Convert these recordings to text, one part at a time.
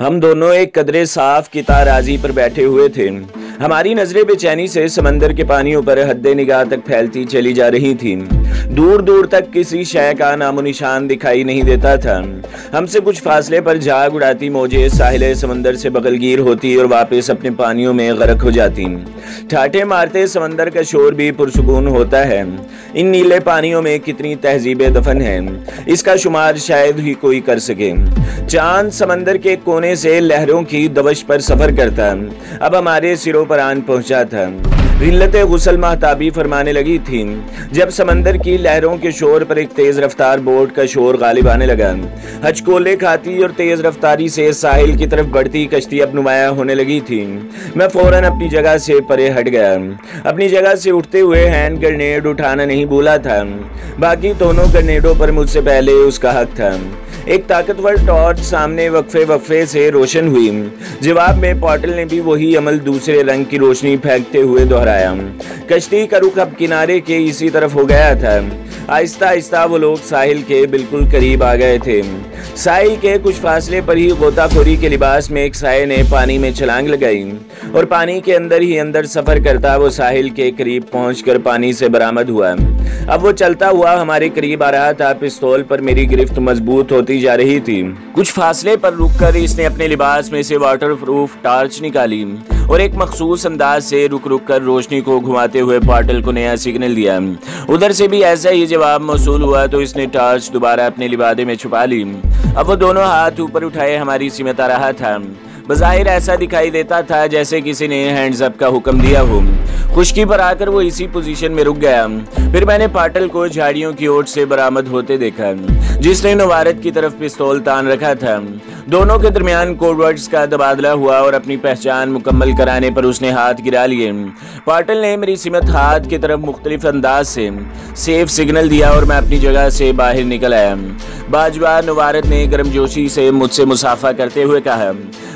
हम दोनों एक कदरे साफ की ताराजी पर बैठे हुए थे। हमारी नजरें बेचैनी से समंदर के पानियों पर हद्दे निगाह तक फैलती चली जा रही थीं। दूर दूर तक किसी शय का नामो निशान दिखाई नहीं देता था। हमसे कुछ फासले पर झाग उड़ाती मौजें साहिल समंदर से बगलगीर होती और वापस अपने पानियों में गर्क हो जाती। ठाठे मारते समंदर का शोर भी पुरसुकून होता है। इन नीले पानियों में कितनी तहजीबें दफन हैं, इसका शुमार शायद ही कोई कर सके। चांद समंदर के कोने से लहरों की दबश पर सफर करता अब हमारे सिरों पर आन पहुंचा था। रिल्लते गुसल महताबी फरमाने लगी थी जब समंदर की लहरों के शोर पर एक तेज रफ्तार बोट का शोर गालिब आने लगा। हचकोले खाती और तेज रफ्तारी से साहिल की तरफ बढ़ती कश्ती अब नुमाया होने लगी थी। मैं फौरन अपनी जगह से परे हट गया। अपनी जगह से उठते हुए हैंड ग्रेनेड उठाना नहीं भूला था। बाकी दोनों ग्रेनेडों पर मुझसे पहले उसका हक था। एक ताकतवर टॉर्च सामने वक्फे से रोशन हुई। जवाब में पॉटल ने भी वही अमल दूसरे रंग की रोशनी फेंकते हुए दोहराया। कश्ती का रुख अब किनारे के इसी तरफ हो गया था। आहिस्ता आहिस्ता वो लोग साहिल के बिल्कुल करीब आ गए थे। साहिल के कुछ फासले पर ही गोताखोरी के लिबास में एक साये ने पानी में छलांग लगाई और पानी के अंदर ही अंदर सफर करता वो साहिल के करीब पहुंचकर पानी से बरामद हुआ। अब वो चलता हुआ हमारे करीब आ रहा था। पिस्तौल पर मेरी गिरफ्त मजबूत होती जा रही थी। कुछ फासले पर रुककर इसने अपने लिबास में से वाटरप्रूफ टॉर्च निकाली और एक मखसूस अंदाज से रुक रुक कर रोशनी को घुमाते हुए पॉटल को नया सिग्नल दिया। उधर से भी ऐसा ही जवाब मौसूल हुआ तो इसने टॉर्च दोबारा अपने लिबादे में छुपा ली। अब वो दोनों हाथ ऊपर उठाए हमारी सिमत आ रहा था। बज़ाहिर ऐसा दिखाई देता था जैसे किसी ने हैंड्स अप का हुक्म दिया हो। खुश्की पर आकर वो इसी पोजीशन में रुक गया। फिर मैंने पाटल को झाड़ियों की ओट से बरामद होते देखा, जिसने नवारत की तरफ पिस्तौल तान रखा था। दोनों के दरमियान कोडवर्ड्स का तबादला हुआ और अपनी पहचान मुकम्मल कराने पर उसने हाथ गिरा लिए। पाटल ने मेरी सिमत हाथ की तरफ मुख्तलिफ अंदाज से सेफ सिग्नल दिया और मैं अपनी जगह से बाहर निकल आया। बाजवा नवारत ने गर्मजोशी से मुझसे मुसाफा करते हुए कहा,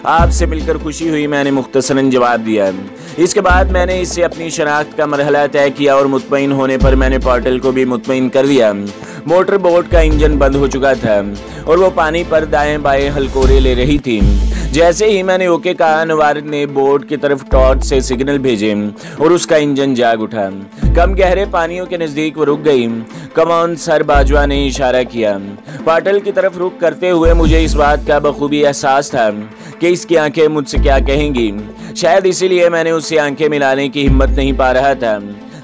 आपसे मिलकर खुशी हुई। मैंने मुख्तसरन जवाब दिया। इसके बाद मैंने इससे अपनी शनाख्त का मरहला तय किया और मुतमईन होने पर मैंने पॉटल को भी मुतमईन कर दिया। मोटर बोट का इंजन बंद हो चुका था और वो पानी पर दाएं बाएं हलकोरे ले रही थी। जैसे ही मैंने ओके कहा, नवारत ने बोट की तरफ टॉर्च से सिग्नल भेजे और उसका इंजन जाग उठा। कम गहरे पानियों के नजदीक वो रुक गई। कमान सर बाजवा ने इशारा किया। पाटल की तरफ रुख करते हुए मुझे इस बात का बखूबी एहसास था कि इसकी आंखें मुझसे क्या कहेंगी। शायद इसीलिए मैंने उससे आंखें मिलाने की हिम्मत नहीं पा रहा था।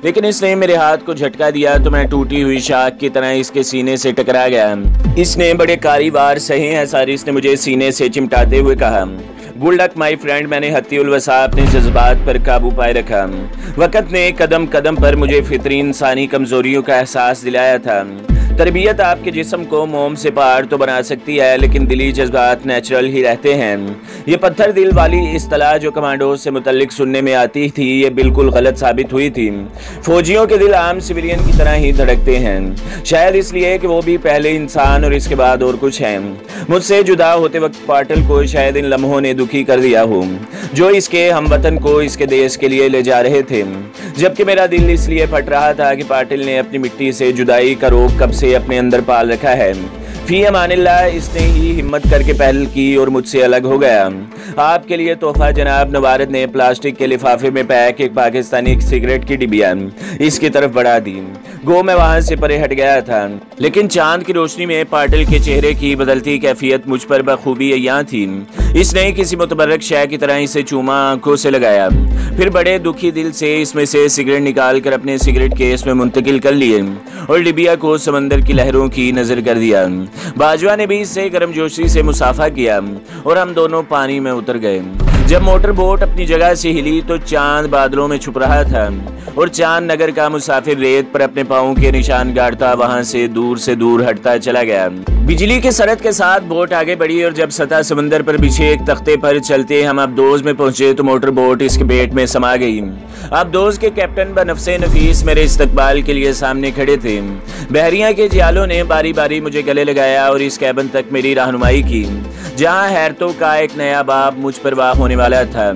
लेकिन इसने मेरे हाथ को झटका दिया तो मैं टूटी हुई शाख की तरह इसके सीने से टकरा गया। इसने बड़े कारीवार सही एहसारिस ने मुझे सीने से चिमटाते हुए कहा, गुड लक माई फ्रेंड। मैंने हत्तीउल वसा अपने जज्बात पर काबू पाए रखा। वक्त ने कदम कदम पर मुझे फितरी इंसानी कमजोरियों का एहसास दिलाया था। तरबियत आपके जिस्म को मोम से पार तो बना सकती है, लेकिन दिली जज्बात नेचुरल ही रहते हैं। ये पत्थर दिल वाली इस्तलाह जो कमांडो से मुतल्लिक सुनने में आती थी, ये बिल्कुल गलत साबित हुई थी। फौजियों के दिल आम सिविलियन की तरह ही धड़कते हैं, शायद इसलिए कि वो भी पहले इंसान और इसके बाद और कुछ हैं। मुझसे जुदा होते वक्त पाटल को शायद इन लम्हों ने दुखी कर दिया हो, जो इसके हमवतन को इसके देश के लिए ले जा रहे थे। जबकि मेरा दिल इसलिए फट रहा था कि पाटिल ने अपनी मिट्टी से जुदाई का रोग कब से अपने अंदर पाल रखा है। फी अमानिल्लाह, इसने ही हिम्मत करके पहल की और मुझसे अलग हो गया। आपके लिए तोहफा जनाब। नवारत ने प्लास्टिक के लिफाफे में पैक एक पाकिस्तानी सिगरेट की डिबिया इसकी तरफ बढ़ा दी। गो मैं वहां से परे हट गया था, लेकिन चांद की रोशनी में पाटिल के चेहरे की बदलती कैफियत मुझ पर बखूबी अय्यां थी। इसने किसी मुतबर्रक शय की तरह इसे चूमा, आंखों से लगाया, फिर बड़े दुखी दिल से इसमें से सिगरेट निकाल कर अपने सिगरेट केस में मुंतकिल कर लिए और लिबिया को समंदर की लहरों की नजर कर दिया। बाजवा ने भी इससे गर्मजोशी से मुसाफा किया और हम दोनों पानी में उतर गए। जब मोटर बोट अपनी जगह से हिली तो चांद बादलों में छुप रहा था और चांद नगर का मुसाफिर रेत पर अपने पाँव के निशान गाड़ता वहां से दूर हटता चला गया। बिजली के सरत के साथ बोट आगे बढ़ी और जब सतह समंदर पर बिछे एक तख्ते पर चलते हम अब्दोज में पहुंचे तो मोटर बोट इसके पेट में समा गई। अब्दोज के कैप्टन बनफसे नफीस मेरे इस्तकबाल के लिए सामने खड़े थे। बहरिया के जियालों ने बारी बारी मुझे गले लगाया और इस कैबिन तक मेरी रहनुमाई की, जहां हैरतों का एक नया बाब मुझ पर वाह होने वाला था।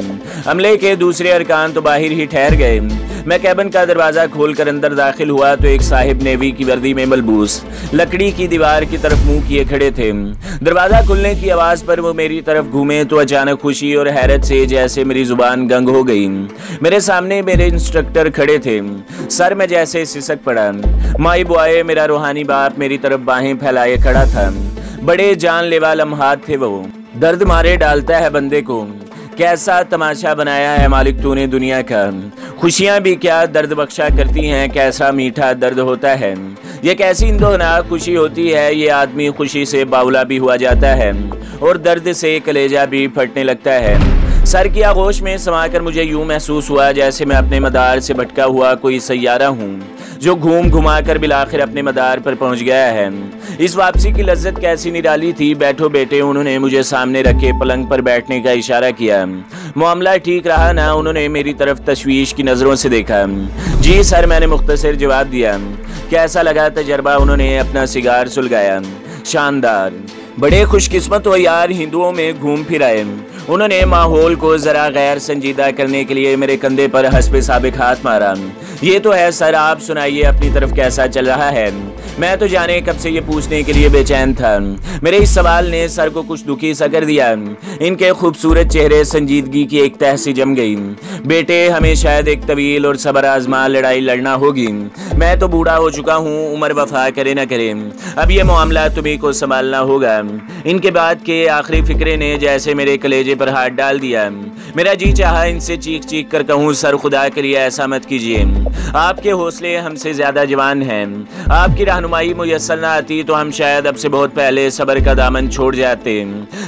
अमले के दूसरे अरकान तो बाहर ही ठहर गए। मैं कैबिन का दरवाजा खोलकर अंदर दाखिल हुआ तो एक साहिब नेवी की वर्दी में मलबूस लकड़ी की दीवार की तरफ मुंह किए खड़े थे। दरवाजा खुलने की आवाज पर वो मेरी तरफ घूमे तो अचानक खुशी और हैरत से जैसे मेरी जुबान गंग हो गई। मेरे सामने मेरे इंस्ट्रक्टर खड़े थे। सर में जैसे सिसक पड़ा। माई बॉय मेरा रूहानी बाप मेरी तरफ बाहें फैलाए खड़ा था। बड़े जानलेवा लम्हात थे वो। दर्द मारे डालता है बंदे को। कैसा तमाशा बनाया है मालिक तूने दुनिया का। खुशियां भी क्या दर्द बख्शा करती हैं। कैसा मीठा दर्द होता है। ये कैसी इंदोनाक खुशी होती है। ये आदमी खुशी से बावला भी हुआ जाता है और दर्द से कलेजा भी फटने लगता है। सर की आगोश में समाकर मुझे यूं महसूस हुआ जैसे मैं अपने मदार से भटका हुआ कोई सैयारा हूँ जो घूम घुमा कर बिलाखिर अपने मदार पर पहुंच गया है। इस वापसी की लज्जत कैसी निराली थी। बैठो बेटे। उन्होंने मुझे सामने रखे पलंग पर बैठने का इशारा किया। मामला ठीक रहा ना। उन्होंने मेरी तरफ तशवीश की नज़रों से देखा। जी सर, मैंने मुख्तसर जवाब दिया। कैसा लगा तजर्बा। उन्होंने अपना सिगार सुलगाया। शानदार। बड़े खुशकिस्मत हो यार, हिंदुओं में घूम फिर आए। उन्होंने माहौल को जरा गैर संजीदा करने के लिए मेरे कंधे पर हस्बे साबिक हाथ मारा। ये तो है सर, आप सुनाइए अपनी तरफ कैसा चल रहा है। मैं तो जाने कब से ये पूछने के लिए बेचैन था। मेरे इस सवाल ने सर को कुछ दुखी सा कर दिया। इनके खूबसूरत चेहरे संजीदगी की एक तह से जम गई। बेटे, हमें शायद एक तवील और सबर आजमा लड़ाई लड़ना होगी। मैं तो बूढ़ा हो चुका हूँ। उम्र वफा करे न करे, अब ये मामला तुम्ही को संभालना होगा। इनके बाद के आखिरी फिक्रे ने जैसे मेरे कलेजे पर हाथ डाल दिया। मेरा जी चाहा इनसे चीख चीख कर कहूँ, सर खुदा के लिए ऐसा मत कीजिए। आपके हौसले हमसे ज्यादा जवान हैं। आपकी रहनुमाई मुयस्सर न आती तो हम शायद अब से बहुत पहले सबर का दामन छोड़ जाते।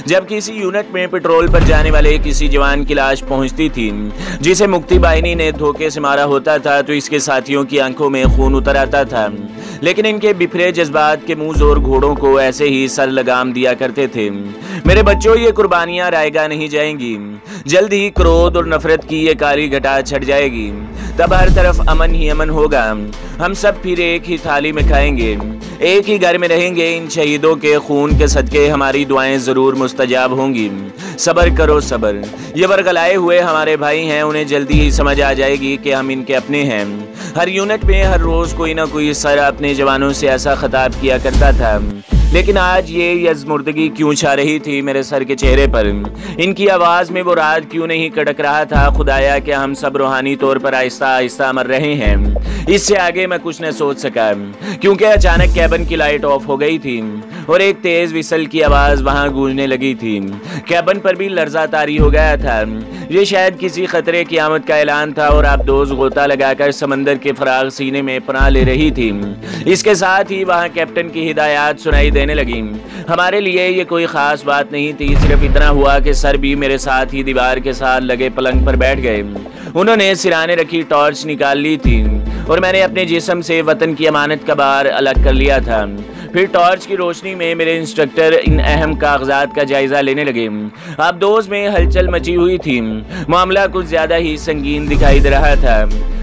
जब किसी यूनिट में पेट्रोल पर जाने वाले किसी जवान की लाश पहुंचती थी जिसे मुक्ति बाहिनी ने धोखे से मारा होता था तो इसके साथियों की आंखों में खून उतर आता था। लेकिन इनके बिखरे जज्बात के मुंह जोर घोड़ों को ऐसे ही सर लगाम दिया करते थे। मेरे बच्चों, ये कुर्बानियां रायगा नहीं जाएंगी। जल्द ही क्रोध और नफरत की ये काली घटा छट जाएगी। तब हर तरफ अमन ही अमन होगा। हम सब फिर एक ही थाली में खाएंगे, एक ही घर में रहेंगे। इन शहीदों के खून के सदके हमारी दुआएं जरूर मुस्तजाब होंगी। सबर करो सबर। ये वर्गलाए हुए हमारे भाई हैं। उन्हें जल्दी ही समझ आ जाएगी कि हम इनके अपने हैं। हर यूनिट में हर रोज कोई ना कोई सर अपने जवानों से ऐसा खिताब किया करता था। लेकिन आज ये यज़मुर्दगी क्यों छा रही थी मेरे सर के चेहरे पर। इनकी आवाज़ में वो राज क्यों नहीं कड़क रहा था। खुदाया कि हम सब रूहानी तौर पर आहिस्ता आहिस्ता मर रहे हैं। इससे आगे मैं कुछ न सोच सका क्योंकि अचानक कैबिन की लाइट ऑफ हो गई थी और एक तेज विसल की आवाज़ वहाँ गूंजने लगी थी। कैबिन पर भी लर्जा तारी हो गया था। ये शायद किसी खतरे की आमद का ऐलान था और आबदोज गोता लगाकर समंदर के फराग सीने में पनाह ले रही थी। इसके साथ ही वहाँ कैप्टन की हिदायत सुनाई देने लगी। हमारे लिए ये कोई खास बात नहीं थी। सिर्फ इतना हुआ कि सर भी मेरे साथ ही दीवार के साथ लगे पलंग पर बैठ गए। उन्होंने सिराने रखी टॉर्च निकाल ली थी और मैंने अपने जिस्म से वतन की अमानत का बार अलग कर लिया था। फिर टॉर्च की रोशनी में मेरे इंस्ट्रक्टर इन अहम कागजात का जायजा लेने लगे। आबदोज में हलचल मची हुई थी। मामला कुछ ज्यादा ही संगीन दिखाई दे रहा था।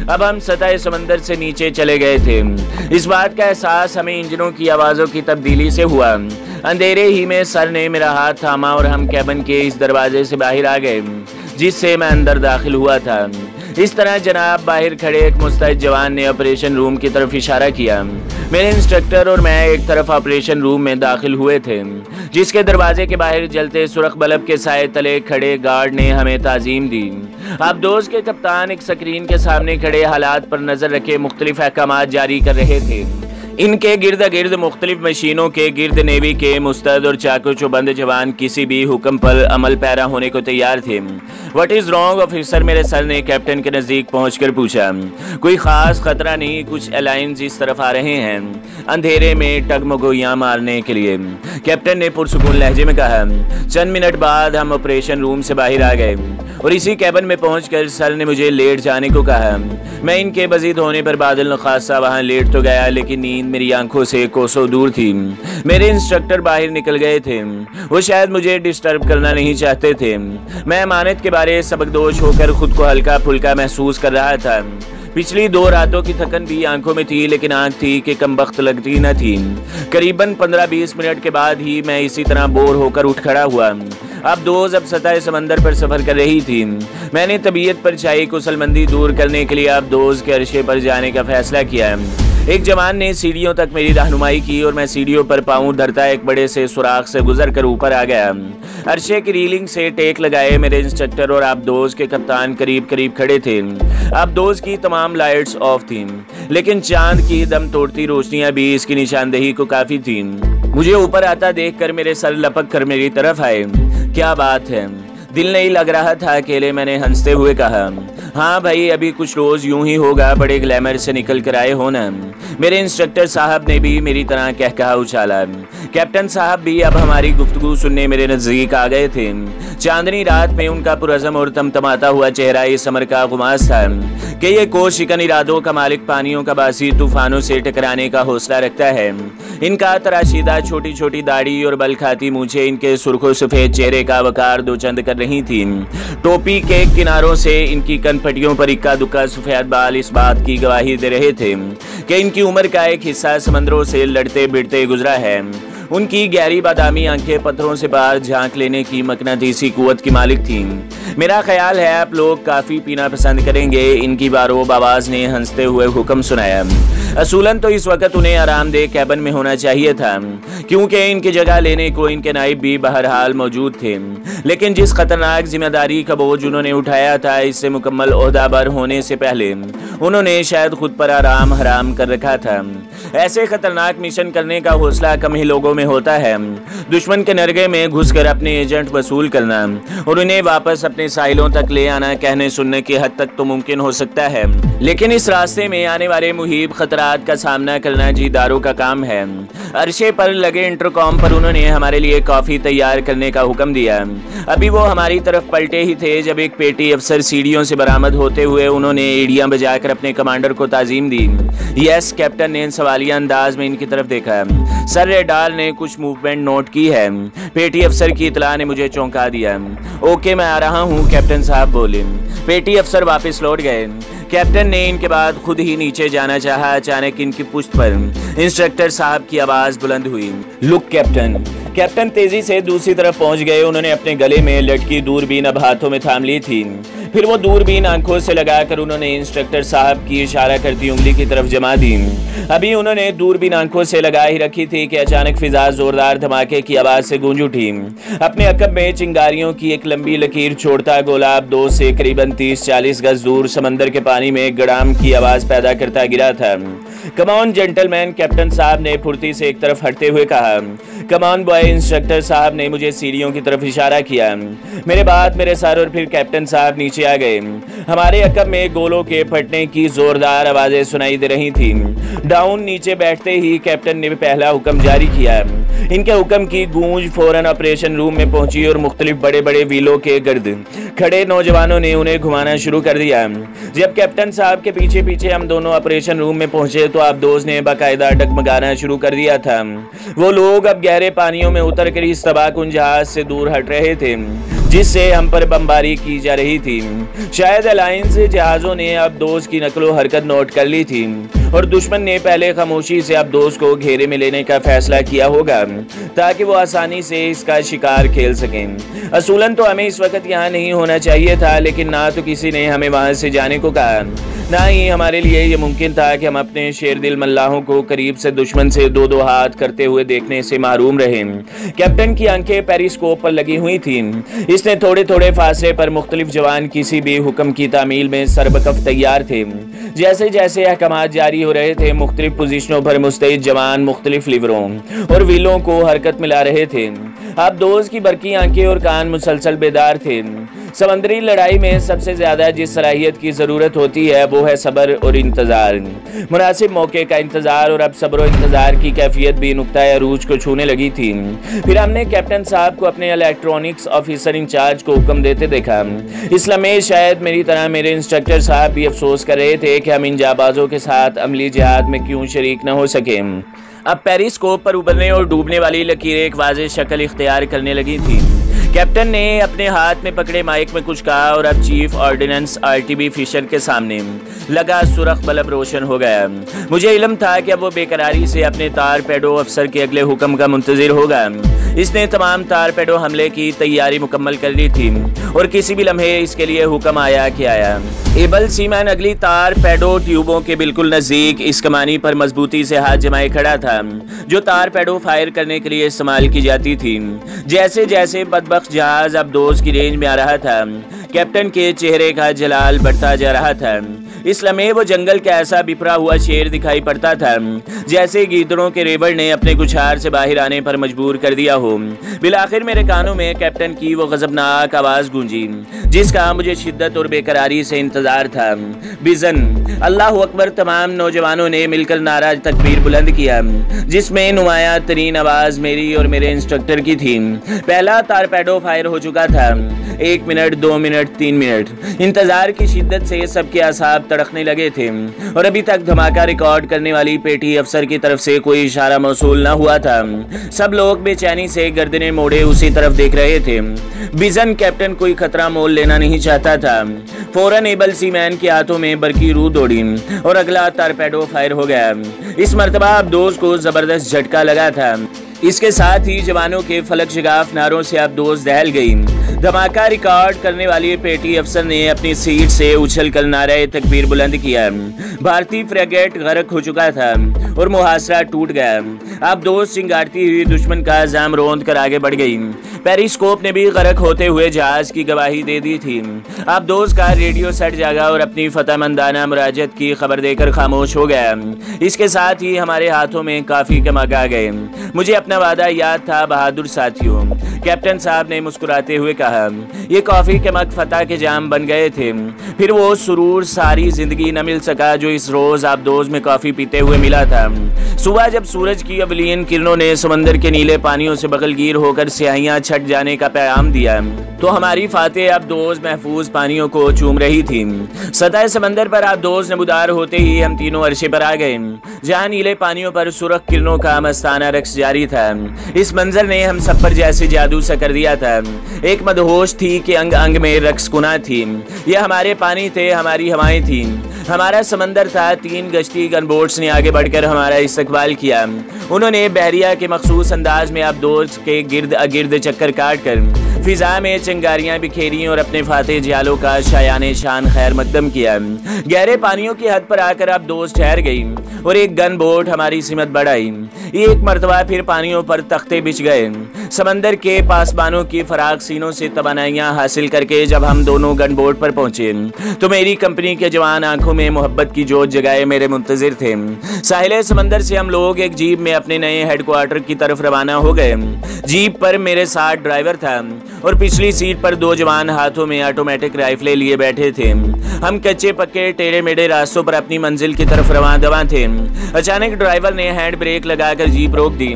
अब हम सतह समंदर से नीचे चले गए थे। इस बात का एहसास हमें इंजनों की आवाज़ों की तब्दीली से हुआ। अंधेरे ही में सर ने मेरा हाथ थामा और हम कैबिन के इस दरवाजे से बाहर आ गए जिससे मैं अंदर दाखिल हुआ था। इस तरह जनाब बाहर खड़े एक मुस्तैद जवान ने ऑपरेशन रूम की तरफ इशारा किया। मेरे इंस्ट्रक्टर और मैं एक तरफ ऑपरेशन रूम में दाखिल हुए थे जिसके दरवाजे के बाहर जलते सुरख बल्ब के साए तले खड़े गार्ड ने हमें ताजीम दी। आबदोज के कप्तान एक स्क्रीन के सामने खड़े हालात पर नजर रखे मुख्तलिफ अहकामात जारी कर रहे थे। इनके गिर्द गिर्द मुख्तलिफ मशीनों के गिर्द नेवी के मुस्तैद और चाकू चौबंद जवान किसी भी हुक्म पर अमल पैरा होने को तैयार थे। व्हाट इज रॉन्ग ऑफिसर, मेरे सर ने कैप्टन के नजदीक पहुंचकर पूछा। कोई खास खतरा नहीं, कुछ अलायंस इस तरफ आ रहे हैं अंधेरे में टगमगोइयां मारने के लिए, कैप्टन ने पुरसुकून लहजे में कहा। चंद मिनट बाद हम ऑपरेशन रूम से बाहर आ गए और इसी कैबिन में पहुंचकर सर ने मुझे लेट जाने को कहा। मैं इनके बजीद होने पर बादल नखासा वहां लेट तो गया लेकिन नींद मेरी आंखों से कोसों दूर थी। मेरे इंस्ट्रक्टर बाहर निकल गए थे। वो शायद मुझे डिस्टर्ब करना नहीं चाहते थे। मैं अमानत के बारे सबकदोश होकर खुद को हल्का फुल्का महसूस कर रहा था। पिछली 2 रातों की थकन भी आंखों में थी लेकिन आंख थी कि कम वक्त लगती न थी। करीबन 15-20 मिनट के बाद ही मैं इसी तरह बोर होकर उठ खड़ा हुआ। आबदोज अब सतह समंदर पर सफर कर रही थी। मैंने तबीयत पर छाई कुशलमंदी दूर करने के लिए आबदोज के अरशे पर जाने का फैसला किया। एक जवान ने सीढ़ियों तक मेरी रहनुमाई की और मैं सीढ़ियों पर पांव धरता एक बड़े से सुराख से गुजर कर ऊपर आ गया। अरशे की रीलिंग से टेक लगाए मेरे इंस्ट्रक्टर और आबदोज के कप्तान करीब करीब खड़े थे। आबदोज की तमाम लाइट्स ऑफ थीं, लेकिन चांद की दम तोड़ती रोशनियां भी इसकी निशानदेही को काफी थीं। मुझे ऊपर आता देखकर मेरे सर लपक कर मेरी तरफ आए। क्या बात है, दिल नहीं लग रहा था अकेले, मैंने हंसते हुए कहा। हाँ भाई, अभी कुछ रोज यूं ही होगा, बड़े ग्लैमर से निकल कर आए हो ना। मेरे इंस्ट्रक्टर साहब ने भी मेरी तरह कहा उछाला। कैप्टन साहब भी अब हमारी गुफ्तगू सुनने मेरे नजदीक आ गए थे। चांदनी रात में उनका पुरज़म और तमतमाता हुआ चेहरा इस अमर का गुमास था कि ये कोशिकन इरादों का मालिक पानियों का बासी तूफानों से टकराने का हौसला रखता है। इनका तराशीदा छोटी छोटी दाढ़ी और बल खाती मूछें इनके सुर्खो सफेद चेहरे का वकार दो चंद कर रही थी। टोपी के किनारों से इनकी कनपटियों पर इक्का दुक्का सफेद बाल इस बात की गवाही दे रहे थे कि इनकी उम्र का एक हिस्सा समंदरों से लड़ते भिड़ते गुजरा है। उनकी गहरी बादामी आंखें पत्थरों से बाहर झांक लेने की मकनातीसी कुव्वत की मालिक थीं। मेरा ख्याल है आप लोग काफ़ी पीना पसंद करेंगे, इनकी बारोब आवाज़ ने हंसते हुए हुक्म सुनाया। असूलन तो इस वक्त उन्हें आरामदेह कैबिन में होना चाहिए था, क्योंकि इनकी जगह लेने को इनके नाइब भी बहरहाल मौजूद थे। लेकिन जिस खतरनाक जिम्मेदारी का बोझ उन्होंने उठाया था, इससे मुकम्मल ओहदाबार होने से पहले उन्होंने शायद खुद पर आराम हराम कर रखा था। ऐसे खतरनाक मिशन करने का हौसला कम ही लोगों में होता है। दुश्मन के नरगे में घुसकर अपने एजेंट वसूल करना और उन्हें वापस अपने साहिलों तक ले आना कहने सुनने की हद तक तो मुमकिन हो सकता है, लेकिन इस रास्ते में आने वाले मुहीब खतरात का सामना करना जीदारों का काम है। अरशे पर लगे इंटरकॉम पर उन्होंने हमारे लिए कॉफी तैयार करने का हुक्म दिया। अभी वो हमारी तरफ पलटे ही थे जब एक पेटी अफसर सीढ़ियों से बरामद होते हुए उन्होंने एड़ियां बजाकर अपने कमांडर को ताजीम दी। यस, कैप्टन ने सवालिया अंदाज में इनकी तरफ देखा। सर रेडार ने कुछ मूवमेंट नोट की है। पेटी अफसर की इतला ने मुझे चौंका दिया। ओके, मैं आ रहा हूँ, कैप्टन साहब बोले। पेटी अफसर वापस लौट गए। कैप्टन ने इनके बाद खुद ही नीचे जाना चाहा। अचानक इनकी पुश्त पर इंस्ट्रक्टर साहब की आवाज बुलंद हुई, लुक कैप्टन। कैप्टन तेजी से दूसरी तरफ पहुंच गए। उन्होंने अपने गले में लटकी दूरबीन अब हाथों में थाम ली थी। फिर वो दूरबीन आंखों से लगाकर उन्होंने इंस्ट्रक्टर साहब की इशारा करती उंगली की तरफ जमा दी। अभी उन्होंने दूरबीन आंखों से लगा ही रखी थी कि अचानक फिजा जोरदार धमाके की आवाज से गूंज उठी। अपने अकब में चिंगारियों की एक लंबी लकीर छोड़ता गोला दो से करीबन 30-40 गज दूर समंदर के पानी में गड़ाम की आवाज पैदा करता गिरा था। कम ऑन जेंटलमैन, कैप्टन साहब ने फुर्ती से एक तरफ हटते हुए कहा। कम ऑन बॉय, इंस्ट्रक्टर साहब ने मुझे सीढ़ियों की तरफ इशारा किया। मेरे बाद मेरे सर और फिर कैप्टन साहब नीचे आ गए। हमारे अकब में गोलों के फटने की जोरदार आवाजें सुनाई दे रही थी। डाउन नीचे बैठते ही कैप्टन ने पहला हुक्म जारी किया। इनके हुक्म की गूंज फौरन ऑपरेशन रूम में पहुंची और मुख्तलिफ बड़े बड़े व्हीलों के गर्द खड़े नौजवानों ने उन्हें घुमाना शुरू कर दिया। जब कैप्टन साहब के पीछे पीछे हम दोनों ऑपरेशन रूम में पहुंचे तो आबदोज ने बाकायदा डगमगाना शुरू कर दिया था। वो लोग अब गहरे पानियों में उतर कर इस तबाहकुन जहाज से दूर हट रहे थे जिससे हम पर बमबारी की जा रही थी। शायद अलायंस जहाजों ने आबदोज की नकलो हरकत नोट कर ली थी और दुश्मन ने पहले खामोशी से आबदोज को घेरे में लेने का फैसला किया होगा ताकि वो आसानी से इसका शिकार खेल सकें। असूलन तो हमें इस वक्त यहाँ नहीं होना चाहिए था, लेकिन ना तो किसी ने हमें वहाँ से जाने को कहा, ना ही हमारे लिए ये मुमकिन था कि हम अपने शेर दिल मल्लाहों को करीब से दुश्मन से दो दो हाथ करते हुए देखने से महरूम रहे। कैप्टन की आंखें पेरिस्कोप पर लगी हुई थी। इसने थोड़े थोड़े फासले पर मुख्तलिफ जवान किसी भी हुक्म की तामील में सरबकफ तैयार थे। जैसे जैसे अहकामात जारी हो रहे थे, मुख्तलिफ पोजीशनों पर मुस्तैद जवान मुख्तलिफ लीवरों और व्हीलों को हरकत मिला रहे थे। आबदोज की बरकी आंखें और कान मुसलसल बेदार थे। समंदरी लड़ाई में सबसे ज्यादा जिस सलाहियत की जरूरत होती है वो है सब्र और इंतजार, मुनासिब मौके का इंतजार। और अब सब्र और इंतजार की कैफियत भी नुक्ता अरूज को छूने लगी थी। फिर हमने कैप्टन साहब को अपने इलेक्ट्रॉनिक्स ऑफिसर इंचार्ज को हुक्म देते देखा। इस लम्हे शायद मेरी तरह मेरे इंस्ट्रक्टर साहब भी अफसोस कर रहे थे कि हम इन जाबाजों के साथ अमली जिहाद में क्यों शरीक न हो सके। अब पेरिस्कोप पर उबलने और डूबने वाली लकीरें एक वाज़ेह शक्ल इख्तियार करने लगी थी। कैप्टन ने अपने हाथ में पकड़े माइक में कुछ कहा और अब चीफ ऑर्डिनेंस आरटीबी फिशर के सामने लगा सुरख बल्ब रोशन हो गया। मुझे इल्म था कि अब वो बेकरारी से अपने तारपेडो अफसर के अगले हुक्म का मुंतजिर होगा। इसने तमाम तारपेडो हमले की तैयारी मुकम्मल कर ली थी और किसी भी लम्हे इसके लिए हुक्म आया कि आया। एबल सीमैन अगली तारपेडो ट्यूबों के बिल्कुल नजदीक इस कमानी पर मजबूती से हाथ जमाए खड़ा था जो तारपेडो फायर करने के लिए इस्तेमाल की जाती थी। जैसे जैसे बदबख्त जहाज अब दोस्त की रेंज में आ रहा था, कैप्टन के चेहरे का जलाल बढ़ता जा रहा था। इस लम्हे वो जंगल का ऐसा बिफरा हुआ शेर दिखाई पड़ता था जैसे गीदड़ों के रेवड़ ने अपने गुछार से बाहर आने पर मजबूर कर दिया हो। बिलाखिर मेरे कानों में कैप्टन की वो गजबनाक आवाज गूंजी जिसका मुझे शिद्दत और बेकरारी से इंतजार था। बिजन, अल्लाह अकबर। तमाम नौजवानों ने मिलकर नारा तकबीर बुलंद किया जिसमें नुमाया तरीन आवाज मेरी और मेरे इंस्ट्रक्टर की थी। पहला तारपेडो फायर हो चुका था। 1 मिनट, 2 मिनट, 3 मिनट। इंतजार की शिद्दत से सबके असाब तड़कने लगे थे और अभी तक धमाका रिकॉर्ड करने वाली पेटी अफसर की तरफ से कोई इशारा मौसूल न हुआ था। सब लोग बेचैनी से गर्दनें मोड़े उसी तरफ देख रहे थे। बिजन, कैप्टन कोई खतरा मोल लेना नहीं चाहता था। फौरन एबल सीमैन के हाथों में बरकी रूह दौड़ी और अगला तारपेडो फायर हो गया। इस मर्तबा अब दोस्त को जबरदस्त झटका लगा था। इसके साथ ही जवानों के फलक शिगाफ नारों से अब दोस्त दहल गई। धमाका रिकॉर्ड करने वाली पेटी अफसर ने अपनी सीट से उछल कर नारे तकबीर बुलंद किया। भारतीय फ्रिगेट गर्क हो चुका था और मुहासरा टूट गया। अब दोस्त चिंगारती हुई दुश्मन का जाम रोंद कर आगे बढ़ गई। पेरिस्कोप ने भी गर्क होते हुए जहाज की गवाही दे दी थी। अब दोस्त का रेडियो सेट जागा और अपनी फतहमंदाना मुराजत की खबर देकर खामोश हो गया। इसके साथ ही हमारे हाथों में काफी कमक आ गए। मुझे अपना वादा याद था बहादुर साथियों, कैप्टन साहब ने मुस्कुराते हुए कहा। ये कॉफी के मग फतह के जाम बन गए थे। फिर वो सुरूर सारी जिंदगी न मिल सका जो इस रोज आप दोस्त में कॉफी पीते हुए मिला था। सुबह जब सूरज की अवलीन किरणों ने समंदर के नीले पानियों से बगलगीर होकर स्याहियां छट जाने का पैगाम दिया तो हमारी फातेह अब दोस्त महफूज पानियों को चूम रही थी। सतह समंदर पर आप दोस्त नबूदार होते ही हम तीनों अरशे पर आ गए जहाँ नीले पानियों पर सुर्ख किरणों का मस्ताना रक्स जारी था। इस मंजर ने हम सब पर जैसे जादू सा कर दिया था। एक मदहोश थी कि अंग अंग में रक्स कुना थी। ये हमारे पानी थे, हमारी हवाएं थी, हमारा समंदर था। 3 गश्ती गनबोट्स ने आगे बढ़कर हमारा इस्तकबाल किया। उन्होंने बहरिया के मखसूस अंदाज में आप दोस्त के गिर्द अगिर्द चक्कर काट कर फिजा में चिंगारियां बिखेरी और अपने फातेह जियालों का शायाने शान खैर मकदम किया। गहरे पानियों की हद पर आकर अब दोस्त ठहर गई और एक गन बोट हमारी सिमत बढ़ाई। एक मरतबा फिर पानियों पर तख्ते बिछ गए। समंदर के पासबानों की फराग सीनों से तवानाइयां हासिल करके जब हम दोनों गन बोट पर पहुंचे तो मेरी कंपनी के जवान आंखों में मोहब्बत की जोत जगाए मेरे मुंतजिर थे। साहिल समंदर से हम लोग एक जीप में अपने नए हेडक्वार्टर की तरफ रवाना हो गए। जीप पर मेरे साथ ड्राइवर था और पिछली सीट पर 2 जवान हाथों में ऑटोमेटिक राइफलें लिए बैठे थे। हम कच्चे पक्के टेढ़े मेढ़े रास्तों पर अपनी मंजिल की तरफ रवां दवां थे। अचानक ड्राइवर ने हैंड ब्रेक लगाकर जीप रोक दी।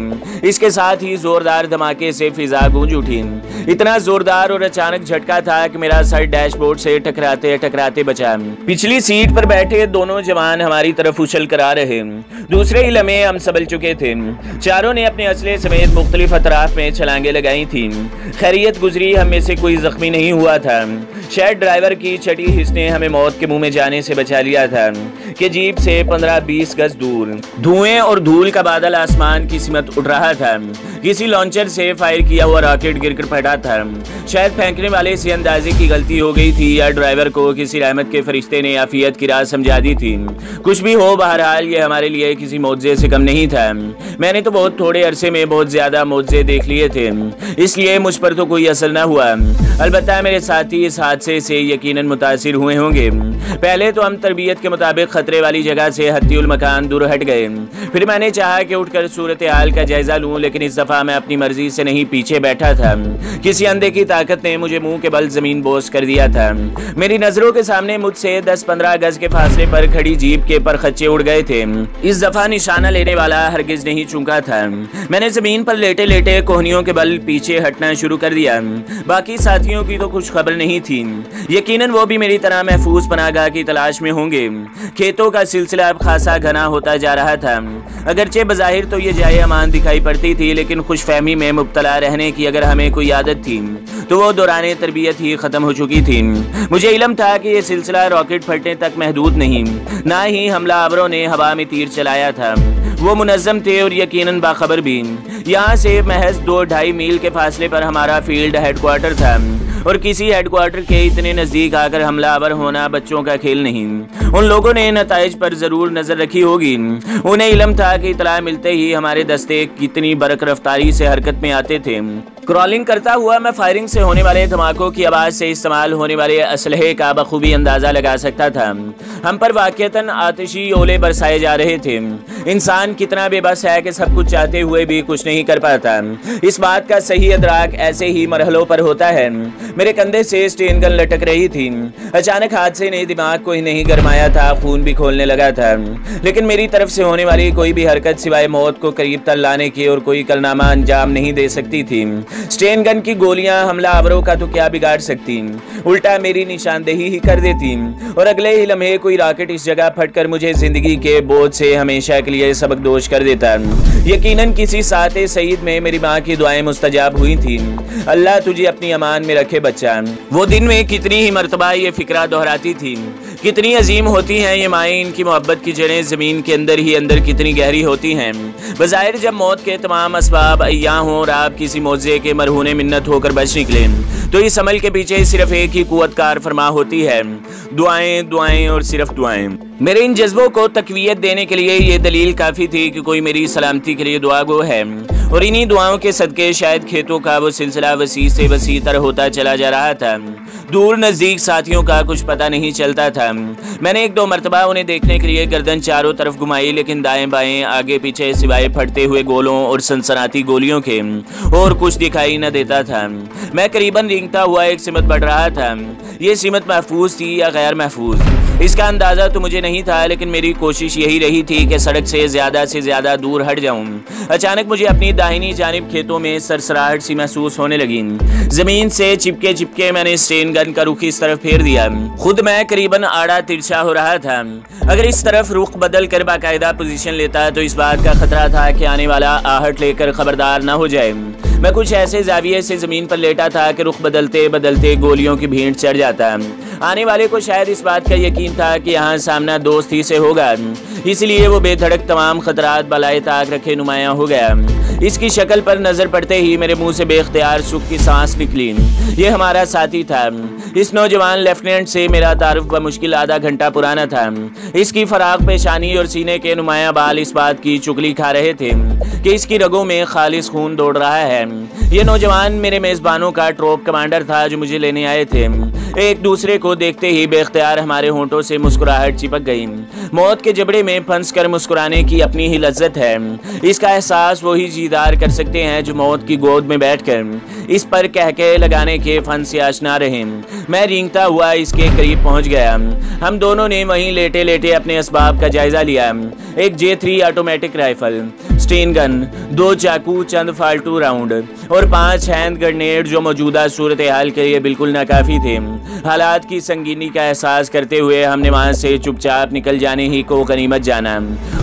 इसके साथ ही जोरदार धमाके से फिजा गूंज उठी। इतना जोरदार और अचानक झटका था कि मेरा सर डैशबोर्ड से टकराते टकराते बचा। पिछली सीट पर बैठे दोनों जवान हमारी तरफ उछल कर आ रहे। दूसरे ही लम्हे हम संभल चुके थे। चारों ने अपने असले समेत मुख्तलिफ अतराफ में छलांगे लगाई थी। खैरियत गुजरी, हम में से कोई जख्मी नहीं हुआ था। शायद ड्राइवर की छठी हिस्स ने हमें मौत के मुंह में जाने से बचा लिया था कि जीप से 15-20 गज दूर धुएं और धूल का बादल आसमान की सिमत उठ रहा था। किसी लॉन्चर से फायर किया हुआ रॉकेट गिरकर फटा था। शायद फेंकने वाले से अंदाजे की गलती हो गई थी या ड्राइवर को किसी रहमत के फरिश्ते ने आफियत की राह समझा दी थी। कुछ भी हो, बहरहाल ये हमारे लिए किसी मौजे से कम नहीं था। मैंने तो बहुत थोड़े अरसे में बहुत ज्यादा मौजे देख लिए थे, इसलिए मुझ पर तो कोई असर न हुआ। अलबत्ता मेरे साथी इस हादसे से यकीनन मुतासिर हुए होंगे। पहले तो हम तरबियत के मुताबिक खतरे वाली जगह से हत्युल मकान दूर हट गए। फिर मैंने चाहा कि उठकर सूरत हाल का जायजा लूं, लेकिन इस दफा मैं अपनी मर्जी से नहीं पीछे बैठा था। किसी अंधे की ताकत ने मुझे मुंह के बल जमीन बोस कर दिया था। मेरी नजरों के सामने मुझसे 10-15 गज के फासले पर खड़ी जीप के परखच्चे उड़ गए थे। इस दफा निशाना लेने वाला हरगिज नहीं चूका था। मैंने जमीन पर लेटे लेटे कोहनियों के बल पीछे हटना शुरू कर दिया। बाकी साथियों की तो कुछ खबर नहीं थी। यकीनन वो भी मेरी तरह महफूज पनाहगाह की तलाश में होंगे। खेतों का सिलसिला अब खासा घना होता जा रहा था। अगरचे बज़ाहिर तो ये जाए अमान दिखाई पड़ती थी, लेकिन खुशफहमी में मुब्तला रहने की अगर हमें कोई आदत थी तो वो दौराने तरबियत ही ख़त्म हो चुकी थी। मुझे इल्म था कि ये सिलसिला रॉकेट फटने तक महदूद नहीं, ना ही हमलावरों ने हवा में तीर चलाया था। वो मुनज़्ज़म थे और यकीनन बाखबर भी। यहाँ से महज 2-2.5 मील के फासले पर हमारा फील्ड हेडक्वार्टर था और किसी हेडक्वार्टर के इतने नज़दीक आकर हमलावर होना बच्चों का खेल नहीं। उन लोगों ने नताइज पर ज़रूर नज़र रखी होगी। उन्हें इल्म था कि इतला मिलते ही हमारे दस्ते कितनी बरक रफ्तारी से हरकत में आते थे। क्रॉलिंग करता हुआ मैं फायरिंग से होने वाले धमाकों की आवाज़ से इस्तेमाल होने वाले असलहे का बखूबी अंदाज़ा लगा सकता था। हम पर वाक़ियतन आतिशी ओले बरसाए जा रहे थे। इंसान कितना बेबस है कि सब कुछ चाहते हुए भी कुछ नहीं कर पाता। इस बात का सही इदराक ऐसे ही मरहलों पर होता है। मेरे कंधे से स्टेन गन लटक रही थी। अचानक हादसे ने दिमाग को ही नहीं गरमाया था, खून भी खोलने लगा था। लेकिन मेरी तरफ से होने वाली कोई भी हरकत सिवाय मौत को करीब तक लाने की और कोई कलनामा अंजाम नहीं दे सकती थी। स्टेन गन की गोलियां हमलावरों का तो क्या बिगाड़ सकती, उल्टा मेरी निशानदेही ही कर देती और अगले ही लम्हे कोई रॉकेट इस जगह फटकर मुझे जिंदगी के बोझ से हमेशा के लिए सबकदोश कर देता। यकीनन किसी साते सईद में मेरी माँ की दुआएं मुस्तजाब हुई थी। अल्लाह तुझे अपनी अमान में रखे बच्चा। वो दिन में कितनी ही मर्तबा ये फिक्रा दोहराती थी। कितनी अजीम होती हैं ये माएँ, इनकी मोहब्बत की जड़ें ज़मीन के अंदर ही अंदर कितनी गहरी होती हैं। बज़ाहिर जब मौत के तमाम असबाब अय्या हों और आप किसी मौजे के मरहूने मिन्नत होकर बच निकले, तो इस अमल के पीछे सिर्फ एक ही कुव्वत कार फरमा होती है, दुआएं, दुआएं और सिर्फ दुआएं। मेरे इन जज्बों को तकवीयत देने के लिए ये दलील काफ़ी थी कि कोई मेरी सलामती के लिए दुआ गो है और इन्हीं दुआओं के सदके शायद खेतों का वो सिलसिला वसी से वसी तर होता चला जा रहा था। दूर नज़दीक साथियों का कुछ पता नहीं चलता था। मैंने 1-2 मरतबा उन्हें देखने के लिए गर्दन चारों तरफ घुमाई, लेकिन दाएं बाएं आगे पीछे सिवाय फटते हुए गोलों और सनसनाती गोलियों के और कुछ दिखाई न देता था। मैं करीबन रेंगता हुआ एक सिमत बढ़ रहा था। ये सिमत महफूज थी या गैर महफूज, इसका अंदाज़ा तो मुझे नहीं था, लेकिन मेरी कोशिश यही रही थी कि सड़क से ज़्यादा दूर हट जाऊं। अचानक मुझे अपनी दाहिनी जानिब खेतों में सरसराहट सी महसूस होने लगी। ज़मीन से चिपके चिपके मैंने स्टेन गन का रुख इस तरफ फेर दिया। खुद मैं करीबन आड़ा तिरछा हो रहा था। अगर इस तरफ रुख बदल कर बाकायदा पोजीशन लेता तो इस बात का खतरा था कि आने वाला आहट लेकर खबरदार न हो जाए। मैं कुछ ऐसे जाविये से ज़मीन पर लेटा था कि रुख बदलते बदलते गोलियों की भीड़ चढ़ जाता। आने वाले को शायद इस बात का यकीन था कि यहाँ सामना दोस्त ही से होगा, इसलिए वो बेधड़क तमाम खतरात बलाए ताक रखे नुमायां हो गया। इसकी शक्ल पर नजर पड़ते ही मेरे मुंह से बेख्तियार सुख की सांस निकली। ये हमारा साथी था। इस नौजवान लेफ्टिनेंट से मेरा तारुफ बमुश्किल आधा घंटा पुराना था। इसकी फराग पेशानी और सीने के नुमाया बाल इस बात की चुगली खा रहे थे कि इसकी रगों में खालिस खून दौड़ रहा है। ये नौजवान मेरे मेजबानों का ट्रोप कमांडर था जो मुझे लेने आए थे। एक दूसरे को देखते ही बेख्तियार हमारे होंठों से मुस्कुराहट चिपक गई। मौत के जबड़े में फंस कर मुस्कुराने की अपनी ही लज्जत है। इसका एहसास वही जीदार कर सकते हैं जो मौत की गोद में बैठकर इस पर कहके लगाने के फन से आशना रहे। मैं रेंगता हुआ इसके करीब पहुंच गया। हम दोनों ने वहीं लेटे लेटे अपने असबाब का जायजा लिया। एक J3 automatic rifle, Sten gun, 2 चाकू, चंद फालतू राउंड और 5 हैंड ग्रेनेड जो मौजूदा सूरत हाल के लिए बिल्कुल नाकाफी थे। हालात की संगीनी का एहसास करते हुए हमने वहां से चुपचाप निकल जाने ही को गनीमत जाना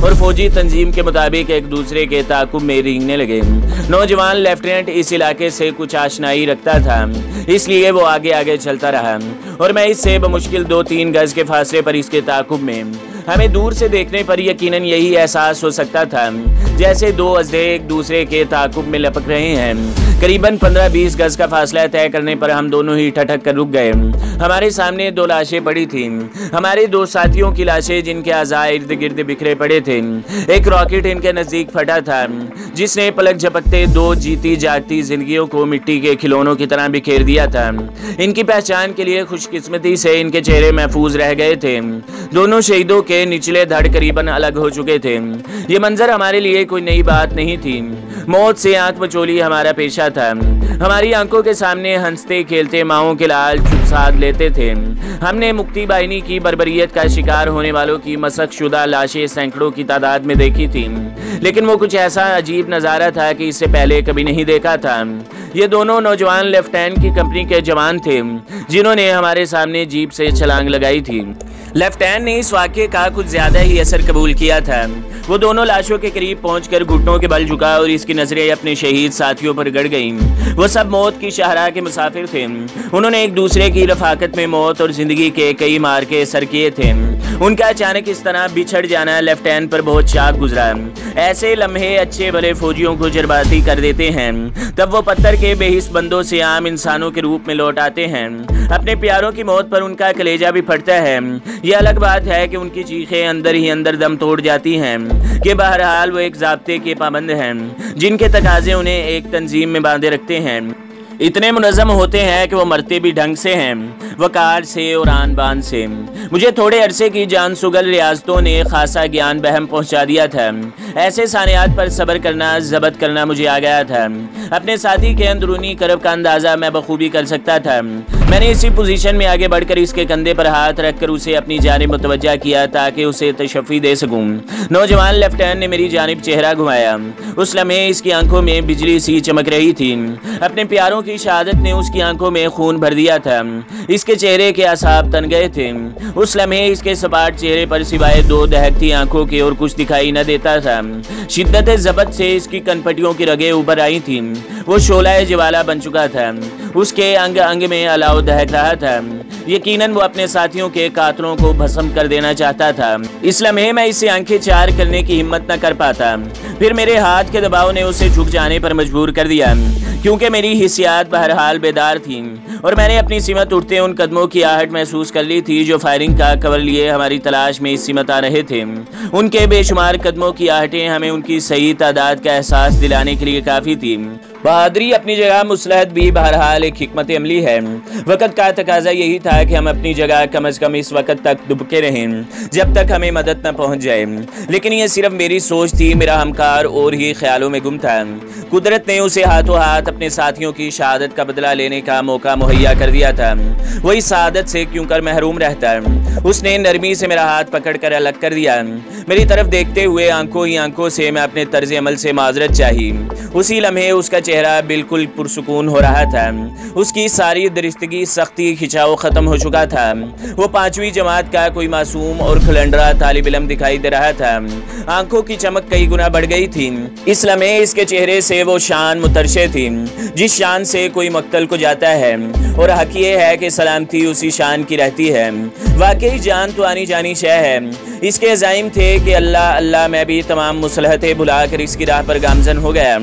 और फौजी तंजीम के मुताबिक एक दूसरे के ताकुब में रेंगने लगे। नौजवान लेफ्टिनेंट इस इलाके से कुछ आशनाई रखता था, इसलिए वो आगे आगे चलता रहा और मैं इससे बमुश्किल 2-3 गज के फासले पर इसके ताकुब में। हमें दूर से देखने पर यकीनन यही एहसास हो सकता था जैसे 2 अजदे एक दूसरे के ताकुब में लपक रहे हैं। करीबन 15-20 गज का फासला तय करने पर हम दोनों ही ठठक कर रुक गए। हमारे सामने 2 लाशें पड़ी थीं, हमारे 2 साथियों की लाशें जिनके अज़ा इर्द गिर्द बिखरे पड़े थे। एक रॉकेट इनके नज़दीक फटा था जिसने पलक झपकते 2 जीती जागती जिंदगियों को मिट्टी के खिलौनों की तरह बिखेर दिया था। इनकी पहचान के लिए खुशकिस्मती से इनके चेहरे महफूज रह गए थे। दोनों शहीदों के निचले धड़ करीबन अलग हो चुके थे। ये मंजर हमारे लिए कोई नई बात नहीं थी। मौत से आंख बचोली हमारा पेशा था। हमारी आंखों के सामने हंसते खेलते माओं के लाल चुप साध लेते थे। हमने मुक्ति बाहिनी की बर्बरियत का शिकार होने वालों की मसक शुदा लाशें सैकड़ों की तादाद में देखी थी, लेकिन वो कुछ ऐसा अजीब नज़ारा था कि इससे पहले कभी नहीं देखा था। ये दोनों नौजवान लेफ्टिनेंट की कंपनी के जवान थे जिन्होंने हमारे सामने जीप से छलांग लगाई थी। लेफ्टिनेंट ने इस वाक़ये का कुछ ज्यादा ही असर कबूल किया था। वो दोनों लाशों के करीब पहुंचकर घुटनों के बल झुका और इसकी नजरें अपने शहीद साथियों पर गड़ गईं। वो सब मौत की शाहराह के मुसाफिर थे। उन्होंने एक दूसरे की रफाकत में मौत और जिंदगी के कई मार्के सर किए थे। उनका अचानक इस तरह बिछड़ जाना लेफ्टिनेंट पर बहुत शाक गुजरा। ऐसे लम्हे अच्छे भले फौजियों को जज्बाती कर देते हैं। तब वो पत्थर के बेहिस बंदों से आम इंसानों के रूप में लौट आते हैं। अपने प्यारों की मौत पर उनका कलेजा भी फटता है। ये अलग बात है कि उनकी चीखें अंदर ही अंदर दम तोड़ जाती हैं कि बहरहाल वो एक ज़ाब्ते के पाबंद हैं जिनके तकाजे उन्हें एक तंजीम में बांधे रखते हैं। इतने मुनज़्ज़म होते हैं कि वो मरते भी ढंग से हैं, वकार से और आन बान से। मुझे थोड़े अरसे की जान सुगल रियासतों ने खासा ज्ञान बहम पहुंचा दिया था। ऐसे सानियात पर सब्र करना, ज़ब्त करना मुझे आ गया था। अपने साथी के अंदरूनी करब का अंदाज़ा मैं बखूबी कर सकता था। मैंने इसी पोजीशन में आगे बढ़कर इसके कंधे पर हाथ रखकर उसे अपनी जानिब मुतवज्जा किया ताकि उसे तशफ़ी दे सकूं। नौजवान लेफ्टिनेंट ने मेरी जानिब चेहरा घुमाया। उस लम्हे इसकी आंखों में बिजली सी चमक रही थी। अपने प्यारों की शहादत ने उसकी आंखों में खून भर दिया था। इसके चेहरे के आसाब तन गए थे। उस लम्हे इसके सपाट चेहरे पर सिवाय दो दहकती आंखों के और कुछ दिखाई न देता था। शिद्दत ज़बत से इसकी कनपटियों की रगें उभर आई थी। वो शोला ज्वाला बन चुका था। उसके अंग अंग में अलाव दहक रहा था। यकीनन वो अपने साथियों के कातलों को भस्म कर देना चाहता था। इस लम्हे में इसे आंखें चार करने की हिम्मत न कर पाता। फिर मेरे हाथ के दबाव ने उसे झुक जाने पर मजबूर कर दिया, क्योंकि मेरी हिस्सियात बहरहाल बेदार थी और मैंने अपनी सिमत उठते उन कदमों की आहट महसूस कर ली थी जो फायरिंग का कवर लिए हमारी तलाश में इस सिमत आ रहे थे। उनके बेशुमार कदमों की आहटें हमें उनकी सही तादाद का एहसास दिलाने के लिए काफ़ी थी। बहादुरी अपनी जगह, मुसलहत भी बहरहाल एक हिकमत अमली है। वक़्त का तकाजा यही था कि हम अपनी जगह कम अज़ कम इस वक़्त तक दुबके रहें जब तक हमें मदद न पहुँच जाए। लेकिन यह सिर्फ मेरी सोच थी। मेरा हमकार और ही ख्यालों में गुम था। कुदरत ने उसे हाथों हाथ अपने साथियों की शहादत का बदला लेने का मौका मुहैया कर दिया था। वो इस शहादत से क्यों कर महरूम रहता। उसने नरमी से मेरा हाथ पकड़कर अलग कर दिया। मेरी तरफ देखते हुए आंखों ही आंखों से मैं अपने तर्ज अमल से माजरत चाही। उसी लम्हे उसका चेहरा बिल्कुल पुरसुकून हो रहा था। उसकी सारी दरिस्तगी, सख्ती, खिंचाव खत्म हो चुका था। वो 5वीं जमात का कोई मासूम और खलंडरा तालिब इल्म दिखाई दे रहा था। आंखों की चमक कई गुना बढ़ गई थी। इस लम्हे इसके चेहरे से वो शान मुतरशे थी जिस शान से कोई मक्तल को जाता है, और हक ये है कि सलामती उसी शान की रहती है। वाकई जान तो आनी जानी शय है। इसके ज़ाइम थे कि अल्लाह अल्लाह मैं भी तमाम मुसलहतें भुलाकर इसकी राह पर गामजन हो गया।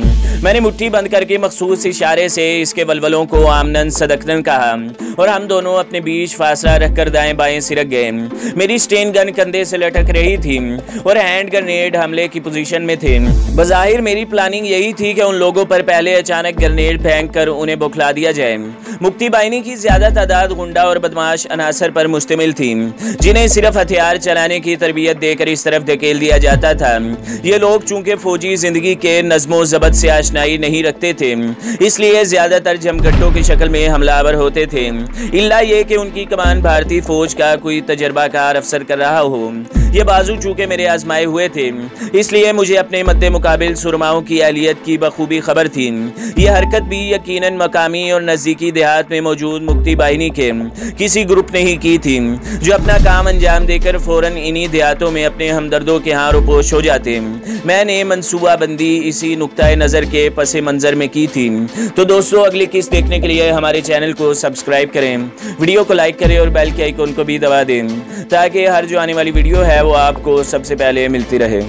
मैंने मुट्ठी बंद करके मखसूस इशारे से इसके वलवलों को आमनन सदकनन कहा और हम दोनों अपने बीच फासला रखकर दाएं बाएं सिरक गए। मेरी स्टेन गन कंधे से लटक रही थी और हैंड ग्रेनेड हमले की पोजीशन में थे। बज़ाहिर मेरी प्लानिंग यही थी कि उन लोगों पर पहले अचानक ग्रेनेड फेंक कर उन्हें बौखला दिया जाए। मुक्ति बाहिनी की ज्यादा तादाद गुंडा और बदमाश अनासर पर मुश्तमिल थी जिन्हें सिर्फ हथियार चलाने की तरबियत देकर इस तरफ धकेल दिया जाता था। ये लोग चूंकि फौजी जिंदगी के नज़्मो ज़बत से आशनाई नहीं रखते थे, इसलिए ज्यादातर जमघटों की शक्ल में हमलावर होते थे, इल्ला ये कि उनकी कमान भारतीय फौज का कोई तजर्बाकार अफसर कर रहा हो। ये बाजू चूंकि मेरे आजमाए हुए थे, इसलिए मुझे अपने मद्दे मुकाबिल सुरमाओं की अहलियत की बखूबी खबर थी। ये हरकत भी यकीनन मकामी और नज़दीकी देहात में मौजूद मुक्ति बाहिनी के किसी ग्रुप ने ही की थी, जो अपना काम अंजाम देकर फौरन इन्हीं देहातों में अपने हमदर्दों के यहाँ रोपोश हो जाते। मैंने मनसूबाबंदी इसी नुक्ता नज़र के पस मंज़र में की थी। तो दोस्तों, अगली किस्त देखने के लिए हमारे चैनल को सब्सक्राइब करें, वीडियो को लाइक करें और बेल के आइकन को भी दबा दें ताकि हर जो आने वाली वीडियो है वो आपको सबसे पहले मिलती रहे।